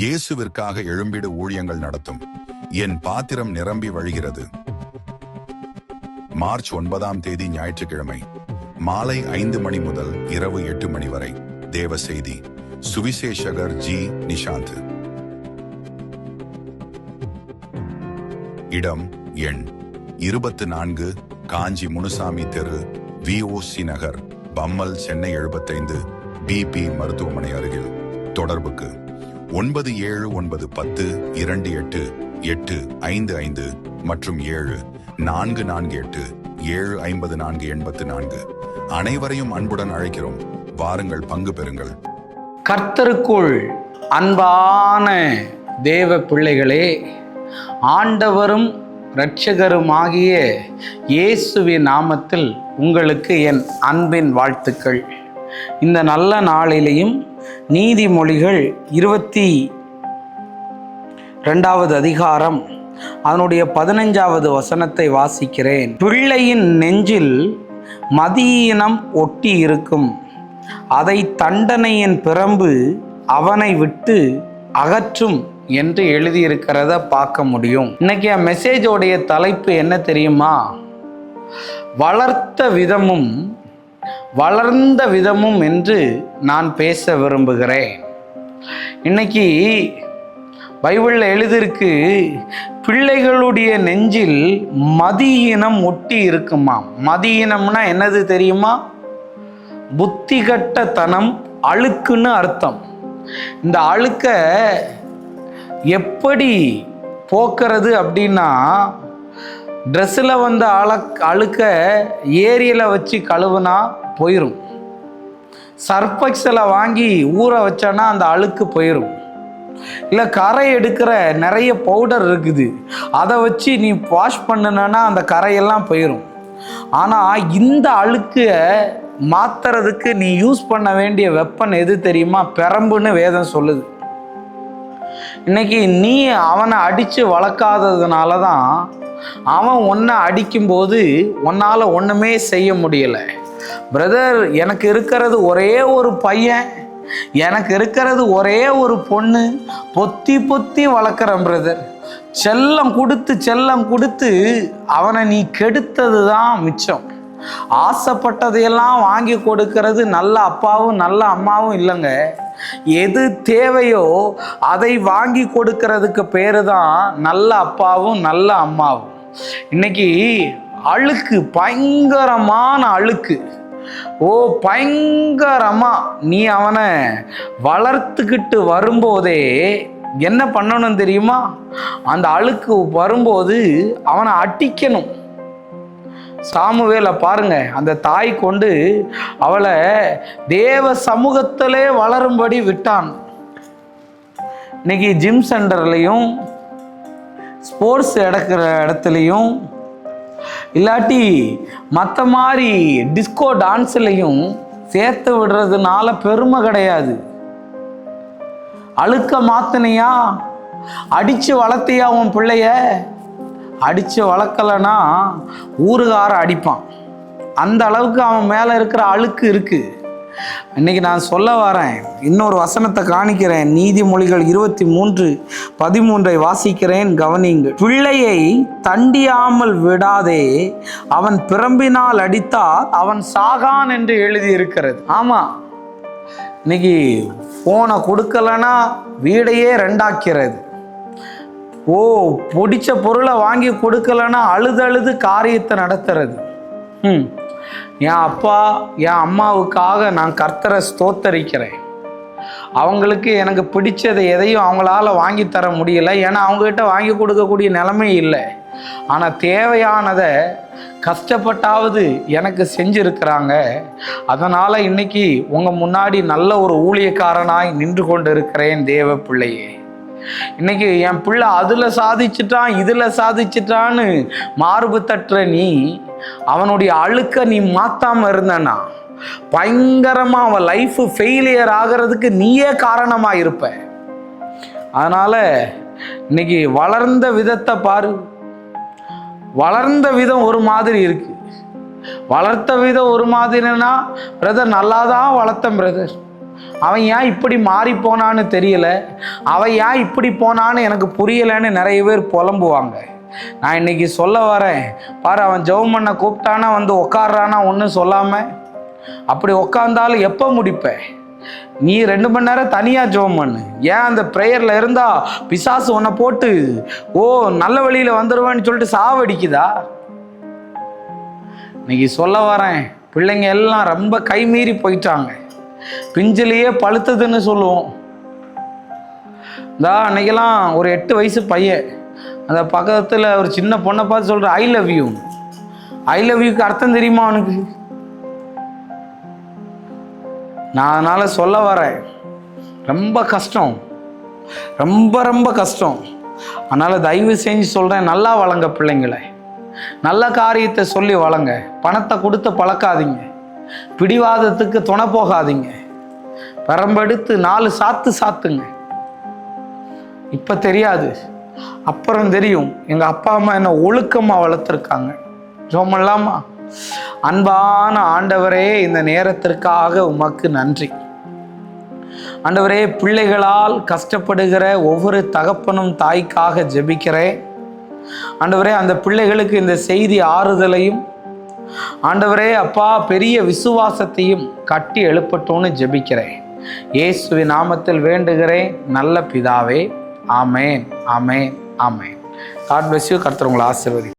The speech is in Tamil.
இயேசுவிற்காக எழும்பிடு ஊழியங்கள் நடத்தும். என் பாத்திரம் நிரம்பி வழிகிறது. மார்ச் 9 ஞாயிற்றுக்கிழமை மாலை 5 மணி முதல் இரவு 8 மணி வரை. தேவ செய்தி சுவிசேஷகர் ஜி. நிஷாந்த். இடம் எண் 24, காஞ்சி முனுசாமி தெரு, VOC நகர், பம்மல், சென்னை 75, BP மருத்துவமனை அருகில். தொடர்புக்கு 9791028855 மற்றும் 7448754484. அனைவரையும் அன்புடன் அழைக்கிறோம். வாருங்கள், பங்கு பெறுங்கள். கர்த்தருக்குள் அன்பான தேவ பிள்ளைகளே, ஆண்டவரும் இரட்சகருமாகிய இயேசுவின் நாமத்தில் உங்களுக்கு என் அன்பின் வாழ்த்துக்கள். இந்த நல்ல நாளிலேயும் நீதிமொழிகள் 22வது அதிகாரம் அதனுடைய 15வது வசனத்தை வாசிக்கிறேன். பிள்ளையின் நெஞ்சில் மதியீனம் ஒட்டி இருக்கும், அதை தண்டனையின் பிரம்பு அவனை விட்டு அகற்றும் என்று எழுதியிருக்கிறத பார்க்க முடியும். இன்னைக்கு என் மெசேஜோடைய தலைப்பு என்ன தெரியுமா? வளர்த்த விதமும் வளர்ந்த விதமும் என்று நான் பேச விரும்புகிறேன். இன்னைக்கு பைபிளில் எழுதியிருக்கு, பிள்ளைகளுடைய நெஞ்சில் மதியீனம் ஒட்டி இருக்குமா. மதியீனம்னா என்னது தெரியுமா? புத்திகட்டத்தனம், அழுக்குன்னு அர்த்தம். இந்த அழுக்க எப்படி போக்குறது அப்படின்னா, ட்ரெஸ்ஸில் வந்த அழுக்க ஏரியில் வச்சு கழுவுனா போயிடும். சர்ஃபெக்ஸில் வாங்கி ஊற வச்சோன்னா அந்த அழுக்கு போயிடும். இல்லை கரை எடுக்கிற நிறைய பவுடர் இருக்குது, அதை வச்சு நீ வாஷ் பண்ணுனா அந்த கரையெல்லாம் போயிடும். ஆனால் இந்த அழுக்க மாத்துறதுக்கு நீ யூஸ் பண்ண வேண்டிய வெப்பன் எது தெரியுமா? பிரம்புன்னு வேதம் சொல்லுது. இன்னைக்கு நீ அவனை அடித்து வளர்க்காததுனால தான் அவன் ஒன்றை அடிக்கும்போது உன்னால் ஒன்றுமே செய்ய முடியலை. பிரதர், எனக்கு இருக்கிறது ஒரே ஒரு பையன், எனக்கு இருக்கிறது ஒரே ஒரு பொண்ணு, பொத்தி பொத்தி வளர்க்குறேன் பிரதர். செல்லம் கொடுத்து அவனை நீ கெடுத்தது தான் மிச்சம். ஆசைப்பட்டதையெல்லாம் வாங்கி கொடுக்கறது நல்ல அப்பாவும் நல்ல அம்மாவும் இல்லைங்க. எது தேவையோ அதை வாங்கி கொடுக்கறதுக்கு பேரு தான் நல்ல அப்பாவும் நல்ல அம்மாவும். இன்னைக்கு அழுக்கு, பயங்கரமான அழுக்கு. பயங்கரமா நீ அவனை வளர்த்துக்கிட்டு வரும்போதே என்ன பண்ணணும் தெரியுமா? அந்த அழுக்கு வரும்போது அவனை அடிக்கணும். சாமுவேலை பாருங்க, அந்த தாய் கொண்டு அவளை தேவ சமூகத்திலே வளரும்படி விட்டான். இன்னைக்கு ஜிம் சென்டர்லையும் ஸ்போர்ட்ஸ் எடுக்கிற இடத்துலையும் இல்லாட்டி மற்ற மாதிரி டிஸ்கோ டான்ஸ்லையும் சேர்த்து விடுறதுனால பெருமை கிடையாது. அழுக்க மாத்தினியா? அடித்து வளர்த்தியா உன் பிள்ளைய? அடித்து வளர்க்கலைன்னா ஊறுகார அடிப்பான். அந்த அளவுக்கு அவன் மேலே இருக்கிற அழுக்கு இருக்குது. இன்னைக்கு நான் சொல்ல வரேன், இன்னொரு வசனத்தை காணிக்கிறேன். நீதிமொழிகள் 23:13 வாசிக்கிறேன், கவனிங்கள். பிள்ளையை தண்டியாமல் விடாதே, அவன் பிரம்பினால் அடித்தால் அவன் சாகான் என்று எழுதி இருக்கிறது. ஆமாம், இன்னைக்கு போனை கொடுக்கலன்னா வீடையே ரெண்டாக்கிறது. பிடிச்ச பொருளை வாங்கி கொடுக்கலன்னா அழுது காரியத்தை நடத்துறது. என் அப்பா என் அம்மாவுக்காக நான் கர்த்தரை ஸ்தோத்தரிக்கிறேன். அவங்களுக்கு எனக்கு பிடிச்சதை எதையும் அவங்களால வாங்கி தர முடியல, ஏன்னா அவங்ககிட்ட வாங்கி கொடுக்கக்கூடிய நிலைமை இல்லை. ஆனால் தேவையானதை கஷ்டப்பட்டாவது எனக்கு செஞ்சுருக்கிறாங்க. அதனால் இன்னைக்கு உங்கள் முன்னாடி நல்ல ஒரு ஊழியக்காரனாய் நின்று கொண்டு இருக்கிறேன். தேவ பிள்ளையே, இன்னைக்கு என் பிள்ளை அதில் சாதிச்சிட்டான் இதில் சாதிச்சிட்டான்னு மார்பு தட்டுற நீ அவனுடைய அழுக்க நீ மாத்தாம இருந்தனா பயங்கரமா அவன் லைஃப் ஃபெயிலியர் ஆகிறதுக்கு நீயே காரணமா இருப்ப. அதனால இன்னைக்கு வளர்ந்த விதத்தை பாரு. வளர்ந்த விதம் ஒரு மாதிரி இருக்கு, வளர்த்த விதம் ஒரு மாதிரினா பிரதர் நல்லா தான் வளர்த்தேன் பிரதர், அவன் ஏன் இப்படி மாறி போனான்னு தெரியல, அவன் ஏன் இப்படி போனான்னு எனக்கு புரியலைன்னு நிறைய பேர் புலம்புவாங்க. நான் இன்னைக்கு சொல்ல வரேன் பாரு, அவன் ஜெபம் பண்ண கூப்பிட்டானா வந்து உட்காடுறானா ஒன்றும் சொல்லாமல், அப்படி உட்காந்தாலும் எப்போ முடிப்ப? நீ 2 மணி நேரம் தனியாக ஜெபம் பண்ணு. ஏன் அந்த ப்ரேயரில் இருந்தா பிசாசு உன்னை போட்டு நல்ல வழியில் வந்துடுவேன்னு சொல்லிட்டு சாவடிக்குதா? இன்னைக்கு சொல்ல வரேன், பிள்ளைங்க எல்லாம் ரொம்ப கைமீறி போயிட்டாங்க. பிஞ்சிலேயே பழுத்ததுன்னு சொல்லுவோம். அன்னைக்கெல்லாம் ஒரு 8 வயசு பையன் அந்த பக்கத்தில் ஒரு சின்ன பொண்ணை பார்த்து சொல்கிற I love you. I love யூக்கு அர்த்தம் தெரியுமா அவனுக்கு? நான் அதனால் சொல்ல வரேன், ரொம்ப கஷ்டம், ரொம்ப ரொம்ப கஷ்டம். அதனால் தயவு செஞ்சு சொல்கிறேன், நல்லா வளங்க பிள்ளைங்களை, நல்ல காரியத்தை சொல்லி வளங்க. பணத்தை கொடுத்து பழக்காதீங்க, பிடிவாதத்துக்கு துணை போகாதீங்க. பெரம்பெடுத்து 4 சாத்து சாத்துங்க. இப்போ தெரியாது, அப்புறம் தெரியும். எங்கள் அப்பா அம்மா என்ன ஒழுக்கமாக வளர்த்துருக்காங்க. ஜோமல்லாமா. அன்பான ஆண்டவரே, இந்த நேரத்திற்காக உமக்கு நன்றி. ஆண்டவரே, பிள்ளைகளால் கஷ்டப்படுகிற ஒவ்வொரு தகப்பனும் தாய்க்காக ஜெபிக்கிறேன். ஆண்டவரே, அந்த பிள்ளைகளுக்கு இந்த செய்தி ஆறுதலையும், ஆண்டவரே அப்பா பெரிய விசுவாசத்தையும் கட்டி எழுப்பட்டோன்னு ஜெபிக்கிறேன். இயேசுவின் நாமத்தில் வேண்டுகிறேன் நல்ல பிதாவே. ஆமேன், ஆமேன், ஆமேன். God bless you. கர்த்தர் உங்களை ஆசீர்வதிப்பார்.